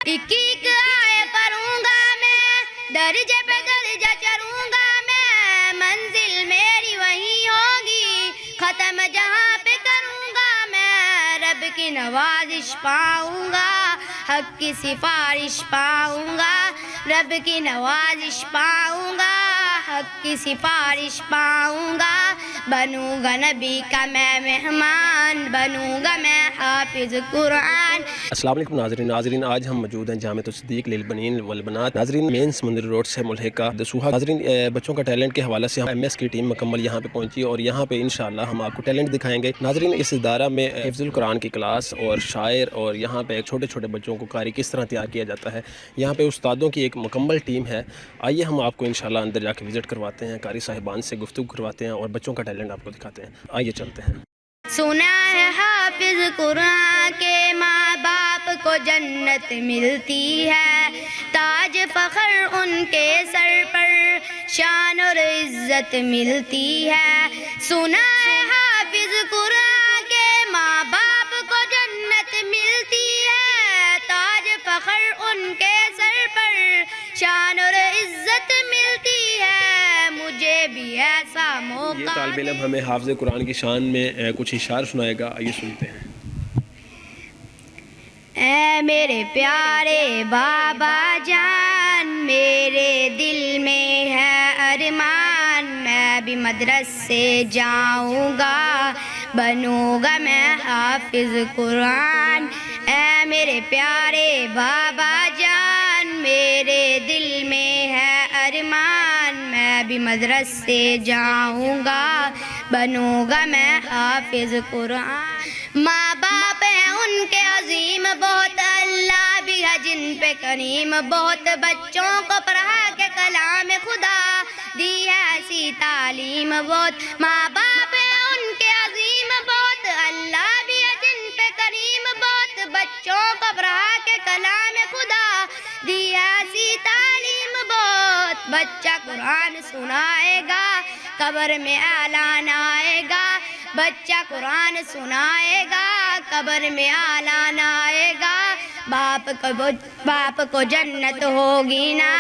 ایک ایک آئے پڑھوں گا میں، درجے پہ درجہ چڑھوں گا میں، منزل میری وہیں ہوگی، ختم جہاں پہ کروں گا میں، رب کی نوازش پاؤں گا، حق کی سفارش پاؤں گا، رب کی نوازش پاؤں گا، حق کی سفارش پاؤں گا، بنوں گا نبی کا میں مہمان، بنوں گا میں حافظ قرآن۔ السلام علیکم ناظرین آج ہم موجود ہیں جامعۃ الصدیق للبنین والبنات ناظرین مین سمندری روڈ سے ملحقہ دسوہا۔ ناظرین بچوں کا ٹیلنٹ کے حوالے سے ایم ایس کی ٹیم مکمل یہاں پہ پہنچی اور یہاں پہ انشاءاللہ ہم آپ کو ٹیلنٹ دکھائیں گے۔ ناظرین اس ادارہ میں حفظ القرآن کی کلاس اور شاعر اور یہاں پہ چھوٹے چھوٹے بچوں کو قاری کس طرح تیار کیا جاتا ہے، یہاں پہ استادوں کی ایک مکمل ٹیم ہے۔ آئیے ہم آپ کو انشاءاللہ اندر جا کے وزٹ کرواتے ہیں، قاری صاحبان سے گفتگو کرواتے ہیں اور بچوں کا ٹیلنٹ آپ کو دکھاتے ہیں۔ آئیے چلتے ہیں۔ سنا ہے حافظ قرآن کے ماں باپ کو جنت ملتی ہے، تاج فخر ان کے سر پر شان اور عزت ملتی ہے۔ سنا ہے حافظ قرآن کے ماں باپ کو جنت ملتی ہے، تاج فخر ان کے سر پر شان اور عزت ملتی ہے، مجھے بھی ایسا موقع۔ یہ طالب علم ہمیں حافظ قرآن کی شان میں کچھ اشعار سنائے گا، آئیے سنتے ہیں۔ اے میرے پیارے بابا جان، میرے دل میں ہے ارمان، میں بھی مدرسے جاؤں گا، بنوں گا میں حافظ قرآن۔ اے میرے پیارے بابا جان، میرے دل میں ہے ارمان، میں بھی مدرسے جاؤں گا، بنوں گا میں حافظ قرآن۔ ماں باپ ہیں ان کے عظیم بہت، اللہ بھی ہے جن پہ کریم بہت، بچوں کو پڑھا کے کلام خدا دی ہے ایسی تعلیم بہت۔ ماں باپ ہیں ان کے عظیم بہت، اللہ بھی ہے جن پہ کریم بہت، بچوں کو پڑھا کے کلام خدا دی ہے ایسی تعلیم بہت۔ بچہ قرآن سنائے گا، قبر میں اعلان آئے گا، بچہ قرآن سنائے گا، قبر میں اعلان آئے گا، باپ کو جنت ہوگی نا،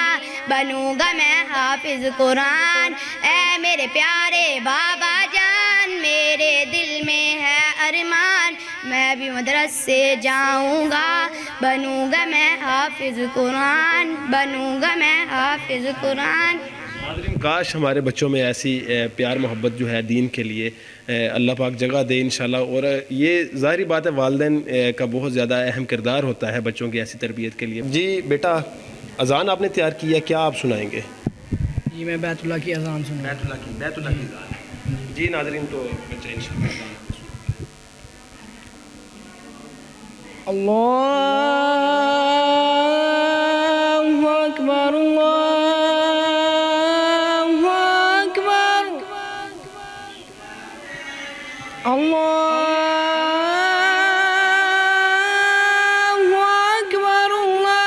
بنوں گا میں حافظ قرآن۔ اے میرے پیارے بابا جان، میرے دل میں ہے ارمان، میں بھی مدرسے جاؤں گا، بنوں گا میں حافظ قرآن، بنوں گا میں حافظ قرآن۔ ناظرین کاش ہمارے بچوں میں ایسی پیار محبت جو ہے دین کے لیے اللہ پاک جگہ دے انشاءاللہ، اور یہ ظاہری بات ہے والدین کا بہت زیادہ اہم کردار ہوتا ہے بچوں کی ایسی تربیت کے لیے۔ جی بیٹا اذان آپ نے تیار کی ہے، کیا آپ سنائیں گے؟ جی میں بیت اللہ کی اذان سنوں۔ بیت اللہ کی اذان۔ جی ناظرین تو بچہ انشاءاللہ اللہ اکبر، اللہ اکبر، اللہ اکبر، اللہ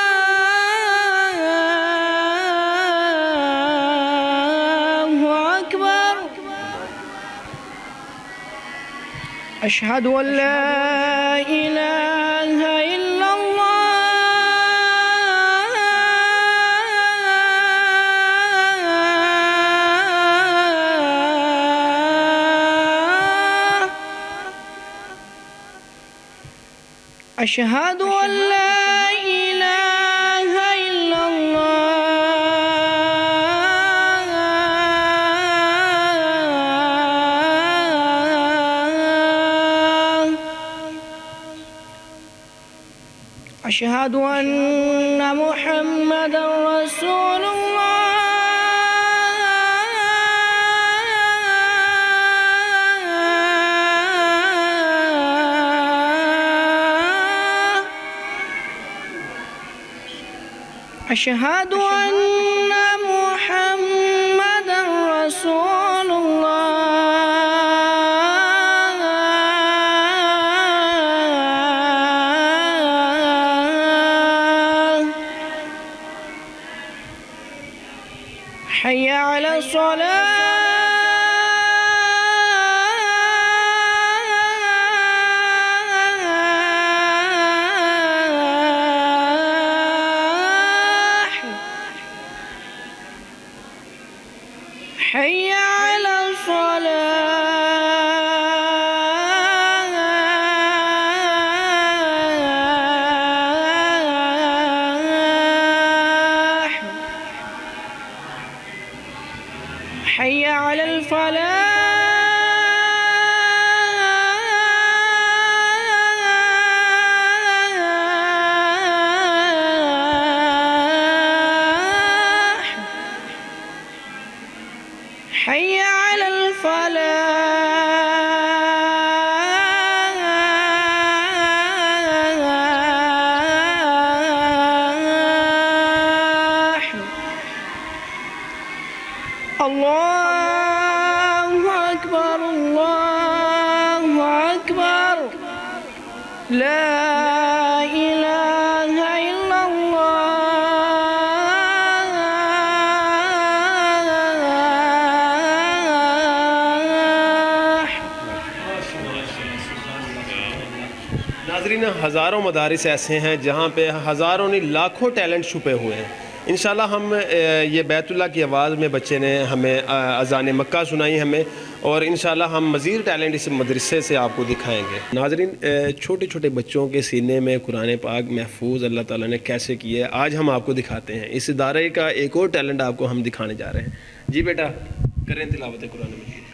اکبر، اشہد ان لا الہ الا اللہ، اشہد ان لا الہ الا اللہ، اشہد ان محمد رسول اللہ، اشہد ان محمد رسول اللہ، حی علی الصلاة، الله أكبر الله أكبر لا إله إلا الله. ناظرین ہزاروں مدارس ایسے ہیں جہاں پہ ہزاروں نہیں لاکھوں ٹیلنٹ چھپے ہوئے ہیں. انشاءاللہ ہم یہ بیت اللہ کی آواز میں بچے نے ہمیں اذان مکہ سنائی ہمیں, اور انشاءاللہ ہم مزید ٹیلنٹ اس مدرسے سے آپ کو دکھائیں گے. ناظرین چھوٹے چھوٹے بچوں کے سینے میں قرآن پاک محفوظ اللہ تعالیٰ نے کیسے کیے آج ہم آپ کو دکھاتے ہیں. اس ادارے کا ایک اور ٹیلنٹ آپ کو ہم دکھانے جا رہے ہیں. جی بیٹا کریں تلاوت قرآن مجید.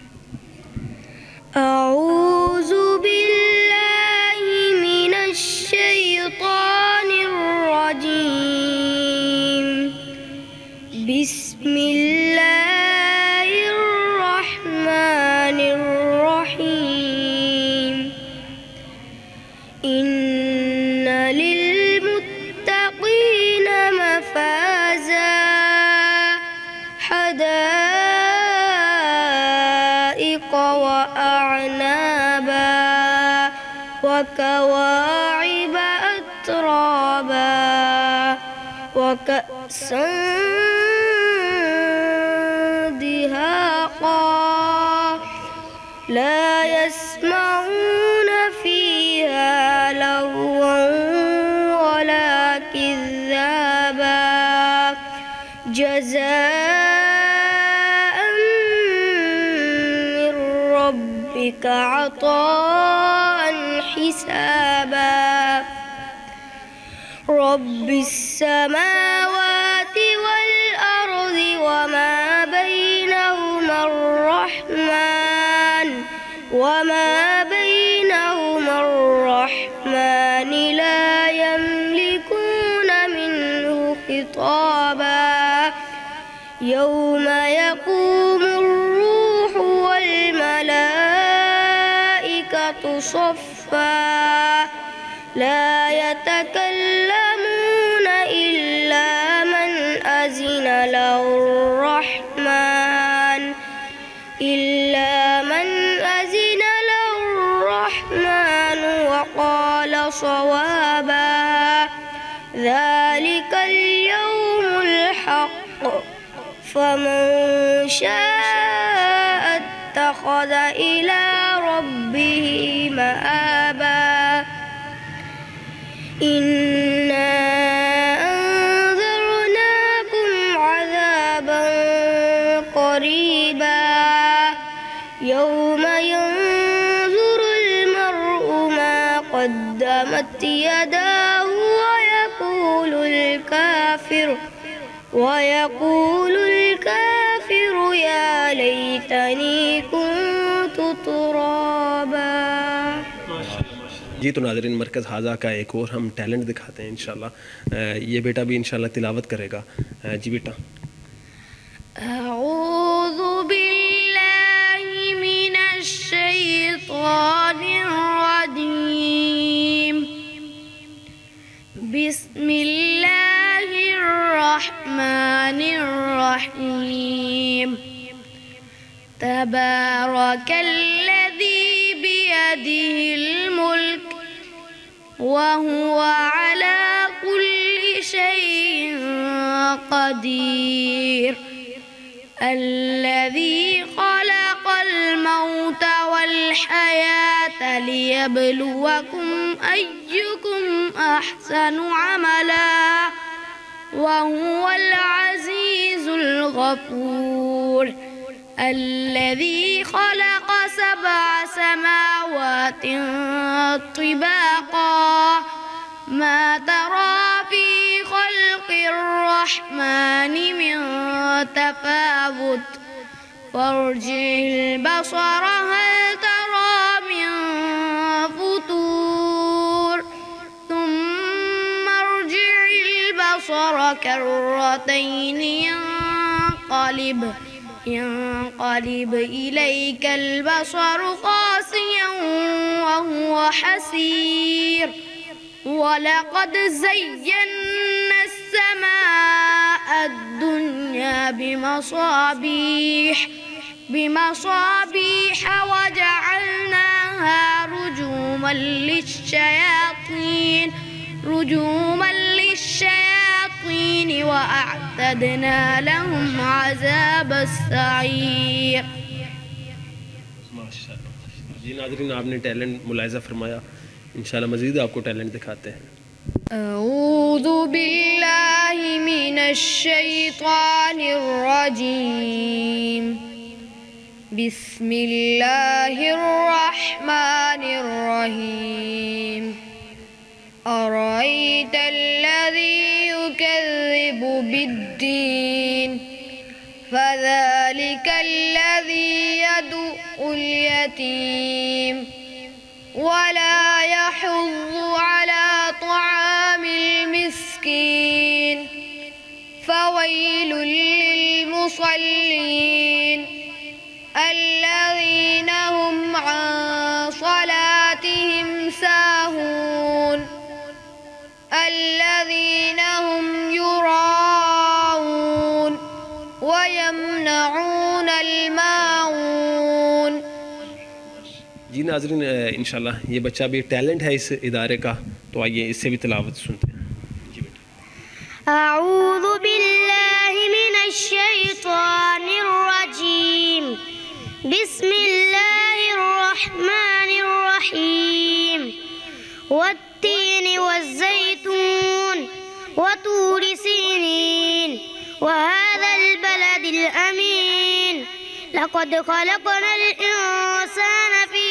أعوذ بالله من الشيطان الرجيم. بسم الله الرحمن الرحيم. إن للمتقين مفازا حدائق وأعنابا وكواعب أترابا وكأسا دهاقا لا يسمعون فيها لغوا ولا كذابا جزاء من ربك عطاء حسابا. رب السماوات والأرض وما بينهما الرحمن لا يملكون منه خطابا. يوم يقوم الروح والملائكة صفا لا يتكلمون إلا من أذن له الرحمن وقال صوابا. ذلك اليوم الحق فمن شاء اتخذ إلى ربه مآبا. إنا أنذرناكم عذابا قريبا يوم ينظر المرء ما قدمت يداه ويقول الكافر يا ليتني كنت ترابا. جی تو ناظرین مرکز حاضہ کا ایک اور ہم ٹیلنٹ دکھاتے ہیں انشاءاللہ. یہ بیٹا بھی انشاءاللہ تلاوت کرے گا. جی بیٹا. أعوذ بالله من الشيطان الرجيم. بسم الله الرحمن الرحيم. تبارك الذي بيده الملك وهو على كل شيء قدير. الذي خلق الموت والحياة ليبلوكم أيكم أحسن عملا وهو العزيز الغفور. الذي خلق 7 سماوات طباقا ما ترى في خلق الرحمن من تفاوت فارجع البصر هل ترى من فطور ثم ارجع البصر كرتين ينقلب إليك البصر خاسئا وهو حسير. ولقد زينا السماء الدنيا بمصابيح وجعلناها رجوما للشياطين وأعتدنا لهم عذاب السعير. جی ناظرین آپ نے ٹیلنٹ ملاحظہ فرمایا، انشاءاللہ مزید آپ کو ٹیلنٹ دکھاتے ہیں. أعوذ بالله من الشيطان الرجيم. بسم الله الرحمن الرحيم. أرأيت الذي يكذب بالدين فذلك الذي يدعو اليتيم ولا يحض على طعام المسكين فويل للمصلين الذين هم عن صلاتهم ساهون الذين هم يراءون ويمنعون الماعون. جی ناظرین انشاءاللہ یہ بچہ بھی ٹیلنٹ ہے اس ادارے کا، تو آئیے اس سے بھی تلاوت سنتے ہیں. جی بیٹا. أعوذ بالله من الشيطان الرجيم. بسم الله الرحمن الرحيم. والتين والزيتون وطور سينين وهذا البلد الأمين لقد خلقنا الإنسان في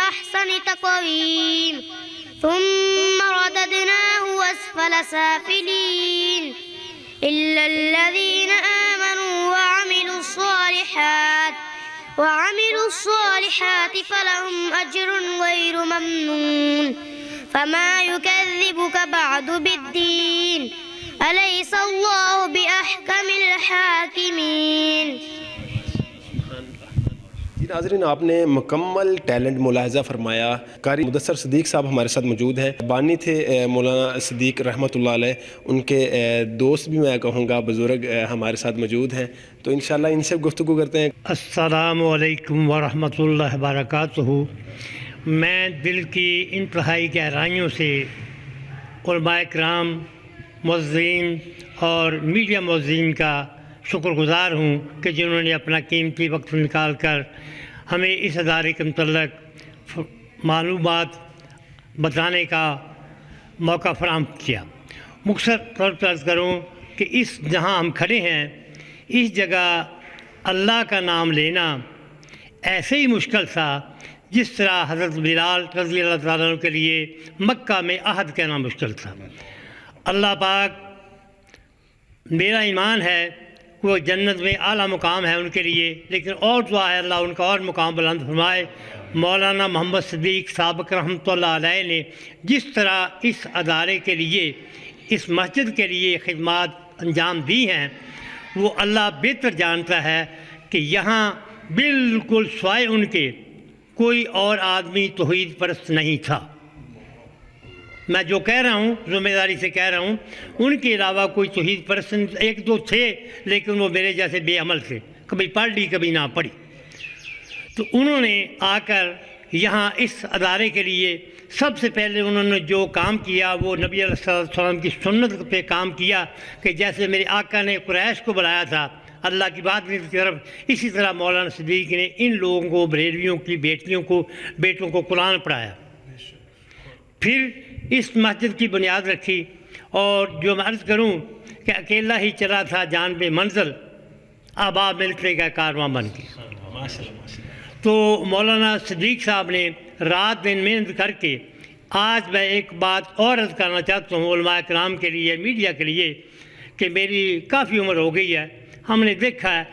أحسن تقويم ثم رددناه أسفل سافلين إلا الذين آمنوا وعملوا الصالحات فلهم أجر غير ممنون. فما يكذبك بعد بالدين أليس الله بأحكم الحاكمين. ناظرین آپ نے مکمل ٹیلنٹ ملاحظہ فرمایا. قاری مدثر صدیق صاحب ہمارے ساتھ موجود ہیں، بانی تھے مولانا صدیق رحمۃ اللہ علیہ، ان کے دوست بھی میں کہوں گا بزرگ ہمارے ساتھ موجود ہیں، تو انشاءاللہ ان سے گفتگو کرتے ہیں. السلام علیکم ورحمۃ اللہ وبرکاتہ. میں دل کی انتہائی گہرائیوں سے علماء کرام، معززین اور میڈیا معززین کا شکر گزار ہوں کہ جنہوں نے اپنا قیمتی وقت نکال کر ہمیں اس ادارے کے متعلق معلومات بتانے کا موقع فراہم کیا. مختصر طور پر عرض کروں کہ جہاں ہم کھڑے ہیں اس جگہ اللہ کا نام لینا ایسے ہی مشکل تھا جس طرح حضرت بلال رضی اللہ تعالیٰ عنہ کے لیے مکہ میں عہد کہنا مشکل تھا. اللہ پاک، میرا ایمان ہے وہ جنت میں اعلیٰ مقام ہے ان کے لیے، لیکن اور دعا ہے اللہ ان کا اور مقام بلند فرمائے. مولانا محمد صدیق سابق رحمۃ اللہ علیہ نے جس طرح اس ادارے کے لیے، اس مسجد کے لیے خدمات انجام دی ہیں، وہ اللہ بہتر جانتا ہے کہ یہاں بالکل سوائے ان کے کوئی اور آدمی توحید پرست نہیں تھا. میں جو کہہ رہا ہوں ذمہ داری سے کہہ رہا ہوں، ان کے علاوہ کوئی توحید پرست ایک دو تھے، لیکن وہ میرے جیسے بے عمل تھے، کبھی پڑھ لی کبھی نہ پڑھی. تو انہوں نے آ کر یہاں اس ادارے کے لیے سب سے پہلے انہوں نے جو کام کیا وہ نبی علیہ السلام کی سنت پہ کام کیا کہ جیسے میرے آقا نے قریش کو بلایا تھا اللہ کی بات کی طرف، اسی طرح مولانا صدیق نے ان لوگوں کو، بریلویوں کی بیٹوں کو قرآن پڑھایا. پھر اس مسجد کی بنیاد رکھی، اور جو میں عرض کروں کہ اکیلا ہی چلا تھا جان بے منزل، آبا ملتے کا کارواں بن کے. تو مولانا صدیق صاحب نے رات دن محنت کر کے، آج میں ایک بات اور عرض کرنا چاہتا ہوں علماء کرام کے لیے، میڈیا کے لیے، کہ میری کافی عمر ہو گئی ہے، ہم نے دیکھا ہے،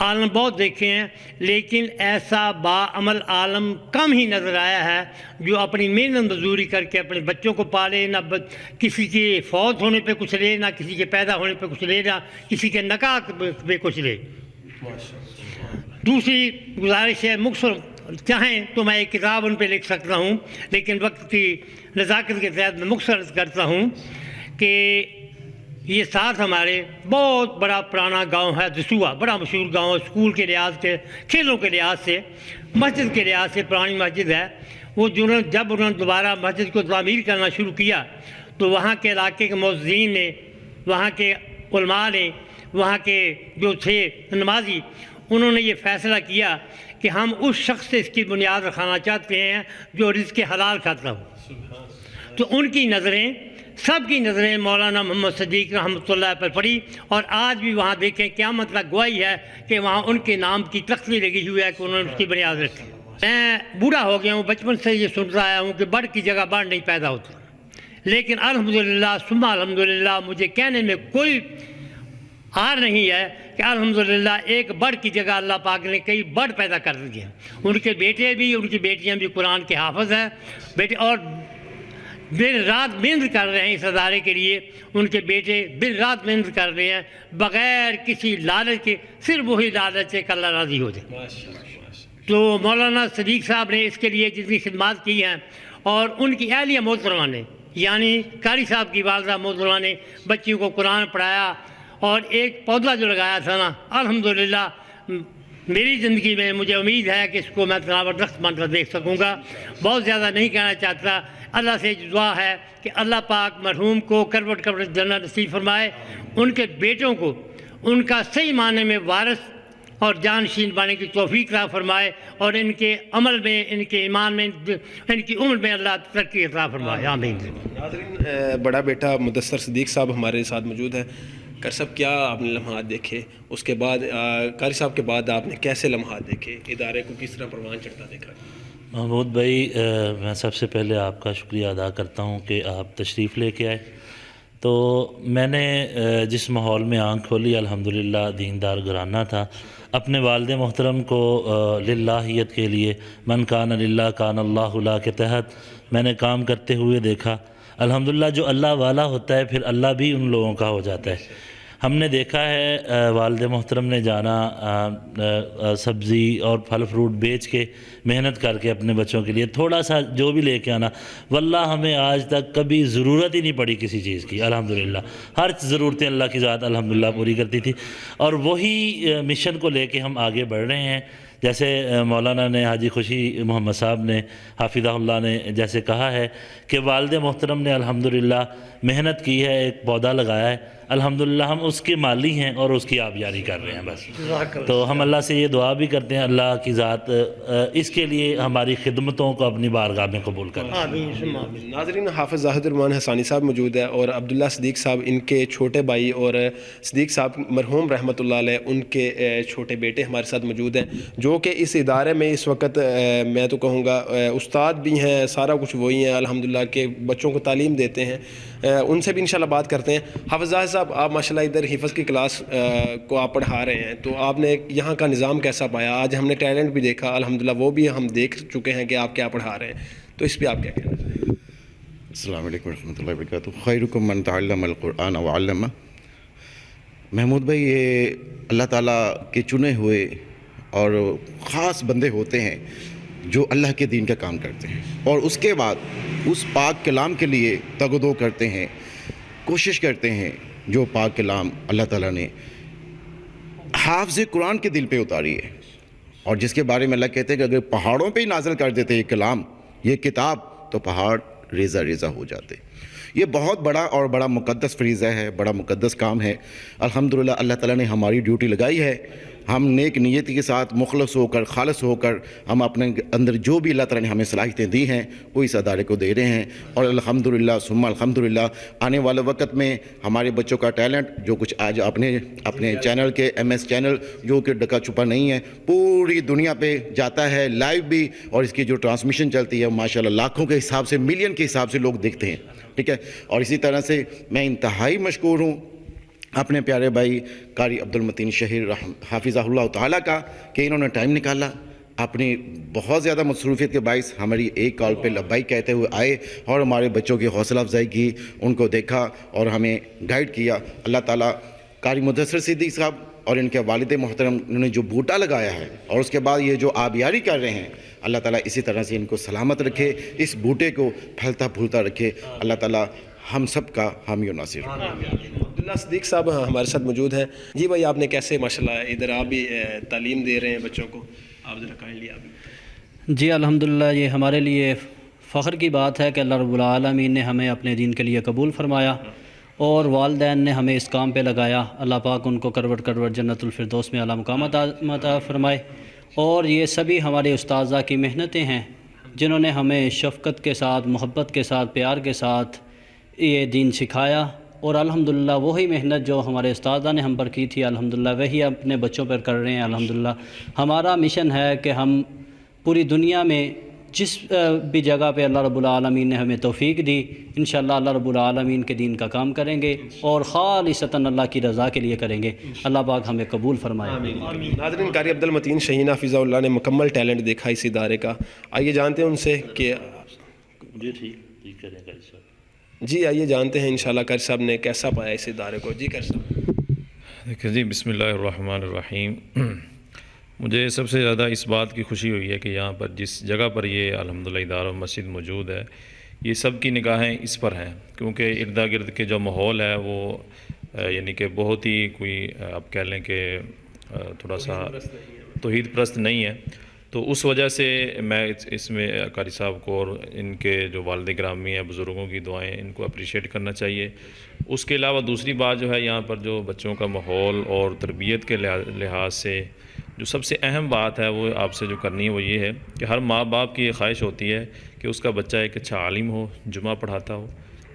عالم بہت دیکھے ہیں، لیکن ایسا باعمل عالم کم ہی نظر آیا ہے جو اپنی محنت مزدوری کر کے اپنے بچوں کو پالے، نہ کسی کے فوت ہونے پہ کچھ لے، نہ کسی کے پیدا ہونے پہ کچھ لے، نہ کسی کے نکاح پہ کچھ لے. دوسری گزارش ہے، مختصر چاہیں تو میں ایک کتاب ان پہ لکھ سکتا ہوں، لیکن وقت کی نزاکت کے تحت میں مختصر کرتا ہوں کہ یہ ساتھ ہمارے بہت بڑا پرانا گاؤں ہے دسوہا، بڑا مشہور گاؤں ہے، اسکول کے لحاظ سے، کھیلوں کے لحاظ سے، مسجد کے لحاظ سے پرانی مسجد ہے۔ وہ جب انہوں نے دوبارہ مسجد کو تعمیر کرنا شروع کیا تو وہاں کے علاقے کے مؤذنین نے، وہاں کے علماء نے، وہاں کے جو تھے نمازی، انہوں نے یہ فیصلہ کیا کہ ہم اس شخص سے اس کی بنیاد رکھانا چاہتے ہیں جو رزق حلال کھاتا ہو۔ تو ان کی نظریں، سب کی نظریں مولانا محمد صدیق رحمۃ اللہ پر پڑی، اور آج بھی وہاں دیکھیں قیامت تک گواہی ہے کہ وہاں ان کے نام کی تختی لگی ہوئی ہے کہ انہوں نے اس کی بنیاد رکھی۔ میں بوڑھا ہو گیا ہوں، بچپن سے یہ سنتا آیا ہوں کہ بڑھ کی جگہ بڑھ نہیں پیدا ہوتا، لیکن الحمدللہ ثم الحمدللہ مجھے کہنے میں کوئی ہار نہیں ہے کہ الحمدللہ ایک بڑھ کی جگہ اللہ پاک نے کئی بڑھ پیدا کر دی ہیں۔ ان کے بیٹے بھی، ان کی بیٹیاں بھی قرآن کے حافظ ہیں بیٹے، اور دن رات محنت کر رہے ہیں اس ادارے کے لیے۔ ان کے بیٹے دن رات محنت کر رہے ہیں بغیر کسی لالچ کے، صرف وہی لالچ ہے کہ اللہ راضی ہو جائے۔ تو مولانا صدیق صاحب نے اس کے لیے جتنی خدمات کی ہیں، اور ان کی اہلیہ محترمہ نے، یعنی قاری صاحب کی والدہ محترمہ نے بچیوں کو قرآن پڑھایا، اور ایک پودا جو لگایا تھا نا، الحمدللہ میری زندگی میں مجھے امید ہے کہ اس کو میں تناور درخت بن کر دیکھ سکوں گا۔ بہت زیادہ نہیں کہنا چاہتا، اللہ سے دعا ہے کہ اللہ پاک مرحوم کو کروٹ کروٹ جنت نصیب فرمائے، ان کے بیٹوں کو ان کا صحیح معنی میں وارث اور جانشین بنانے کی توفیق عطا فرمائے، اور ان کے عمل میں، ان کے ایمان میں، ان کی عمر میں اللہ ترقی عطا فرمائے، آمین۔ ناظرین، بڑا بیٹا مدثر صدیق صاحب ہمارے ساتھ موجود ہے۔ قاری صاحب، کیا آپ نے لمحات دیکھے؟ اس کے بعد قاری صاحب کے بعد آپ نے کیسے لمحات دیکھے؟ ادارے کو کس طرح پروان چڑھتا دیکھا؟ محمود بھائی، میں سب سے پہلے آپ کا شکریہ ادا کرتا ہوں کہ آپ تشریف لے کے آئے۔ تو میں نے جس ماحول میں آنکھ کھولی، الحمدللہ دیندار گھرانہ تھا، اپنے والد محترم کو للہیت کے لیے، من کان للہ کان اللہ لا کے تحت میں نے کام کرتے ہوئے دیکھا۔ الحمدللہ جو اللہ والا ہوتا ہے پھر اللہ بھی ان لوگوں کا ہو جاتا ہے۔ ہم نے دیکھا ہے والد محترم نے جانا سبزی اور پھل فروٹ بیچ کے، محنت کر کے اپنے بچوں کے لیے تھوڑا سا جو بھی لے کے آنا، واللہ ہمیں آج تک کبھی ضرورت ہی نہیں پڑی کسی چیز کی، الحمدللہ ہر ضرورتیں اللہ کی ذات الحمدللہ پوری کرتی تھی، اور وہی مشن کو لے کے ہم آگے بڑھ رہے ہیں۔ جیسے مولانا نے، حاجی خوشی محمد صاحب نے، حافظہ اللہ نے جیسے کہا ہے کہ والد محترم نے الحمدللہ محنت کی ہے، ایک پودا لگایا ہے، الحمدللہ ہم اس کے مالی ہیں اور اس کی آبیاری کر رہے ہیں بس۔ تو ہم اللہ سے یہ دعا بھی کرتے ہیں اللہ کی ذات اس کے لیے ہماری خدمتوں کو اپنی بارگاہ میں قبول کرے۔ ناظرین، حافظ زاہد الرحمان حسانی صاحب موجود ہے، اور عبداللہ صدیق صاحب ان کے چھوٹے بھائی، اور صدیق صاحب مرحوم رحمۃ اللہ علیہ ان کے چھوٹے بیٹے ہمارے ساتھ موجود ہیں، جو کہ اس ادارے میں اس وقت میں تو کہوں گا استاد بھی ہیں، سارا کچھ وہی ہیں الحمدللہ، کہ بچوں کو تعلیم دیتے ہیں۔ ان سے بھی انشاءاللہ بات کرتے ہیں۔ حافظ زاہد صاحب، آپ ماشاءاللہ ادھر حفظ کی کلاس کو آپ پڑھا رہے ہیں، تو آپ نے یہاں کا نظام کیسا پایا؟ آج ہم نے ٹیلنٹ بھی دیکھا الحمدللہ، وہ بھی ہم دیکھ چکے ہیں کہ آپ کیا پڑھا رہے ہیں، تو اس پہ آپ کیا کہنا چاہیں گے؟ السلام علیکم ورحمۃ اللہ وبرکاتہ۔ خیرکم من تعلم القرآن وعلمہ۔ محمود بھائی، یہ اللہ تعالیٰ کے چنے ہوئے اور خاص بندے ہوتے ہیں جو اللہ کے دین کا کام کرتے ہیں، اور اس کے بعد اس پاک کلام کے لیے تگ و دو کرتے ہیں، کوشش کرتے ہیں، جو پاک کلام اللہ تعالیٰ نے حافظ قرآن کے دل پہ اتاری ہے، اور جس کے بارے میں اللہ کہتے ہیں کہ اگر پہاڑوں پہ ہی نازل کر دیتے یہ کلام، یہ کتاب، تو پہاڑ ریزہ ریزہ ہو جاتے۔ یہ بہت بڑا اور بڑا مقدس فریضہ ہے، بڑا مقدس کام ہے۔ الحمدللہ اللہ تعالیٰ نے ہماری ڈیوٹی لگائی ہے، ہم نیک نیتی کے ساتھ مخلص ہو کر، خالص ہو کر، ہم اپنے اندر جو بھی اللہ تعالیٰ نے ہمیں صلاحیتیں دی ہیں وہ اس ادارے کو دے رہے ہیں، اور الحمدللہ ثم الحمدللہ آنے والے وقت میں ہمارے بچوں کا ٹیلنٹ جو کچھ آج اپنے چینل کے MS چینل جو کہ ڈکا چھپا نہیں ہے، پوری دنیا پہ جاتا ہے لائیو بھی، اور اس کی جو ٹرانسمیشن چلتی ہے ماشاءاللہ لاکھوں کے حساب سے، ملین کے حساب سے لوگ دیکھتے ہیں، ٹھیک ہے۔ اور اسی طرح سے میں انتہائی مشکور ہوں اپنے پیارے بھائی قاری عبدالمتین شہیر حافظہ اللہ تعالیٰ کا، کہ انہوں نے ٹائم نکالا، اپنی بہت زیادہ مصروفیت کے باعث ہماری ایک کال پہ لبیک کہتے ہوئے آئے، اور ہمارے بچوں کی حوصلہ افزائی کی، ان کو دیکھا اور ہمیں گائیڈ کیا۔ اللہ تعالیٰ قاری مدثر صدیق صاحب اور ان کے والد محترم نے جو بوٹا لگایا ہے، اور اس کے بعد یہ جو آبیاری کر رہے ہیں، اللہ تعالیٰ اسی طرح سے ان کو سلامت رکھے، اس بوٹے کو پھلتا پھولتا رکھے۔ اللہ تعالیٰ ہم سب کا حامی و ناصر۔ عبداللہ صدیق صاحب ہمارے ساتھ موجود ہیں. جی بھائی آپ نے کیسے ماشاءاللہ ادھر آپ بھی تعلیم دے رہے ہیں بچوں کو, آپ ذرا کائنڈلی آپ بھی. جی الحمدللہ یہ ہمارے لیے فخر کی بات ہے کہ اللہ رب العالمین نے ہمیں اپنے دین کے لیے قبول فرمایا اور والدین نے ہمیں اس کام پہ لگایا. اللہ پاک ان کو کروٹ کروٹ جنت الفردوس میں اعلیٰ مقام عطا فرمائے. اور یہ سبھی ہمارے استاذہ کی محنتیں ہیں جنہوں نے ہمیں شفقت کے ساتھ, محبت کے ساتھ, پیار کے ساتھ یہ دین سکھایا. اور الحمدللہ وہی محنت جو ہمارے استاذہ نے ہم پر کی تھی الحمدللہ وہی اپنے بچوں پر کر رہے ہیں. الحمدللہ ہمارا مشن ہے کہ ہم پوری دنیا میں جس بھی جگہ پہ اللہ رب العالمین نے ہمیں توفیق دی انشاءاللہ اللہ رب العالمین کے دین کا کام کریں گے اور خالصتاً اللہ کی رضا کے لیے کریں گے. اللہ پاک ہمیں قبول فرمائے. ناظرین قاری عبد المتین شہین حفظہ اللہ نے مکمل ٹیلنٹ دیکھا اس ادارے کا. آئیے جانتے ہیں ان سے کہ جی ٹھیک کریں قاری صاحب. جی آئیے جانتے ہیں انشاءاللہ قاری صاحب نے کیسا پایا اس ادارے کو. جی قاری صاحب. دیکھیں جی بسم اللہ الرحمن الرحیم. مجھے سب سے زیادہ اس بات کی خوشی ہوئی ہے کہ یہاں پر جس جگہ پر یہ الحمدللہ ادارہ مسجد موجود ہے یہ سب کی نگاہیں اس پر ہیں کیونکہ ارد گرد کے جو ماحول ہے وہ یعنی کہ بہت ہی کوئی آپ کہہ لیں کہ تھوڑا سا توحید پرست نہیں ہے. تو اس وجہ سے میں اس میں قاری صاحب کو اور ان کے جو والد گرامی ہیں بزرگوں کی دعائیں ان کو اپریشیٹ کرنا چاہیے. اس کے علاوہ دوسری بات جو ہے یہاں پر جو بچوں کا ماحول اور تربیت کے لحاظ سے جو سب سے اہم بات ہے وہ آپ سے جو کرنی ہے وہ یہ ہے کہ ہر ماں باپ کی یہ خواہش ہوتی ہے کہ اس کا بچہ ایک اچھا عالم ہو, جمعہ پڑھاتا ہو,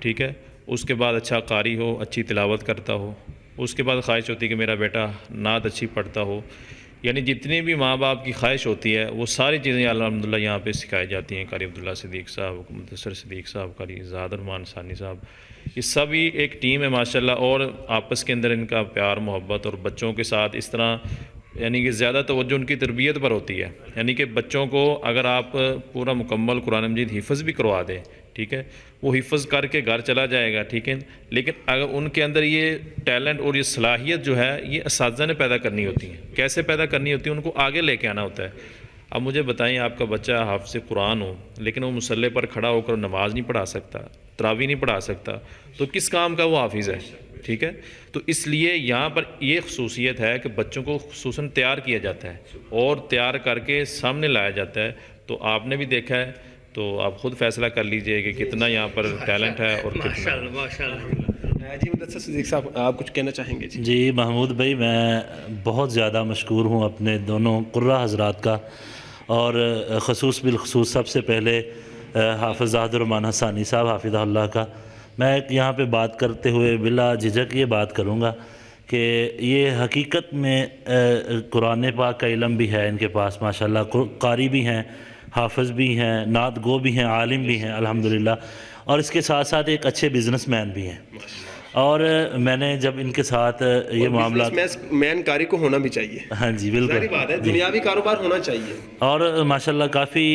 ٹھیک ہے, اس کے بعد اچھا قاری ہو, اچھی تلاوت کرتا ہو. اس کے بعد خواہش ہوتی ہے کہ میرا بیٹا نعت اچھی پڑھتا ہو. یعنی جتنی بھی ماں باپ کی خواہش ہوتی ہے وہ ساری چیزیں الحمدللہ یہاں پہ سکھائی جاتی ہیں. قاری عبداللہ صدیق صاحب, مدثر صدیق صاحب, قاری زاد الرحمان ثانی صاحب, یہ سبھی ایک ٹیم ہے ماشاءاللہ. اور آپس کے اندر ان کا پیار محبت اور بچوں کے ساتھ اس طرح یعنی کہ زیادہ توجہ ان کی تربیت پر ہوتی ہے. یعنی کہ بچوں کو اگر آپ پورا مکمل قرآن مجید حفظ بھی کروا دیں, ٹھیک ہے, وہ حفظ کر کے گھر چلا جائے گا, ٹھیک ہے, لیکن اگر ان کے اندر یہ ٹیلنٹ اور یہ صلاحیت جو ہے یہ اساتذہ نے پیدا کرنی ہوتی ہے. کیسے پیدا کرنی ہوتی ہے؟ ان کو آگے لے کے آنا ہوتا ہے. اب مجھے بتائیں آپ کا بچہ حافظ قرآن ہو لیکن وہ مصلی پر کھڑا ہو کر نماز نہیں پڑھا سکتا, تراویح نہیں پڑھا سکتا, تو کس کام کا وہ حافظ ہے؟ ٹھیک ہے. تو اس لیے یہاں پر یہ خصوصیت ہے کہ بچوں کو خصوصاً تیار کیا جاتا ہے اور تیار کر کے سامنے لایا جاتا ہے. تو آپ نے بھی دیکھا ہے تو آپ خود فیصلہ کر لیجئے کہ کتنا یہاں پر ٹیلنٹ ہے اور کتنا. جی مدثر صدیق صاحب آپ کچھ کہنا چاہیں گے؟ جی محمود بھائی میں بہت زیادہ مشکور ہوں اپنے دونوں قرہ حضرات کا, اور خصوص بالخصوص سب سے پہلے حافظ زاد الرحمان ثانی صاحب حافظہ اللہ کا. میں یہاں پہ بات کرتے ہوئے بلا جھجک یہ بات کروں گا کہ یہ حقیقت میں قرآن پاک کا علم بھی ہے ان کے پاس ماشاءاللہ, قاری بھی ہیں, حافظ بھی ہیں, نعت گو بھی ہیں, عالم بھی ہیں الحمدللہ, اور اس کے ساتھ ساتھ ایک اچھے بزنس مین بھی ہیں. اور میں نے جب ان کے ساتھ یہ معاملات مین قاری کو ہونا بھی چاہیے. ہاں جی بالکل, بات ہے, دنیاوی کاروبار ہونا چاہیے. اور ماشاءاللہ کافی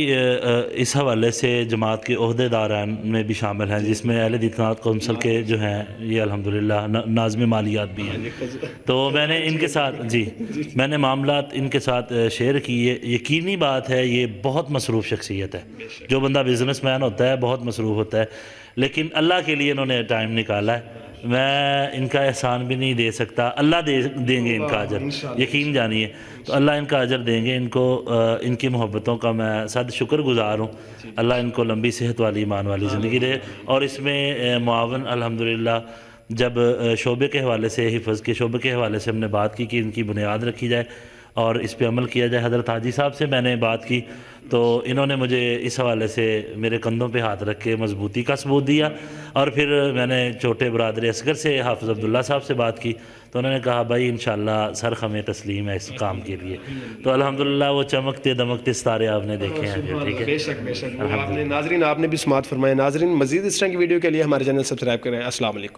اس حوالے سے جماعت کے عہدے داران میں بھی شامل ہیں جس میں اہل اطاعت کونسل کے جو ہیں یہ الحمدللہ ناظم مالیات بھی ہیں. تو میں نے ان کے ساتھ میں نے معاملات ان کے ساتھ شیئر کیے. یقینی بات ہے یہ بہت مصروف شخصیت ہے. جو بندہ بزنس مین ہوتا ہے بہت مصروف ہوتا ہے, لیکن اللہ کے لیے انہوں نے ٹائم نکالا ہے. میں ان کا احسان بھی نہیں دے سکتا. اللہ دیں گے ان کا اجر, یقین جانیے. تو اللہ ان کا اجر دیں گے. ان کو ان کی محبتوں کا میں صد شکر گزار ہوں. اللہ ان کو لمبی صحت والی ایمان والی زندگی دے. اور اس میں معاون الحمدللہ جب شعبے کے حوالے سے, حفظ کے شعبے کے حوالے سے ہم نے بات کی کہ ان کی بنیاد رکھی جائے اور اس پہ عمل کیا جائے, حضرت حاجی صاحب سے میں نے بات کی تو انہوں نے مجھے اس حوالے سے میرے کندھوں پہ ہاتھ رکھ کے مضبوطی کا ثبوت دیا. اور پھر میں نے چھوٹے برادر اصغر سے حافظ عبداللہ صاحب سے بات کی تو انہوں نے کہا بھائی انشاءاللہ سر ہمیں تسلیم ہے اس کام کے لیے. تو الحمدللہ وہ چمکتے دمکتے ستارے آپ نے دیکھے ہیں. ٹھیک ہے, بے شک بے شک. ناظرین آپ نے بھی سماعت فرمائے. ناظرین مزید اس طرح کی ویڈیو کے لیے ہمارے چینل سبسکرائب کریں. السلام علیکم.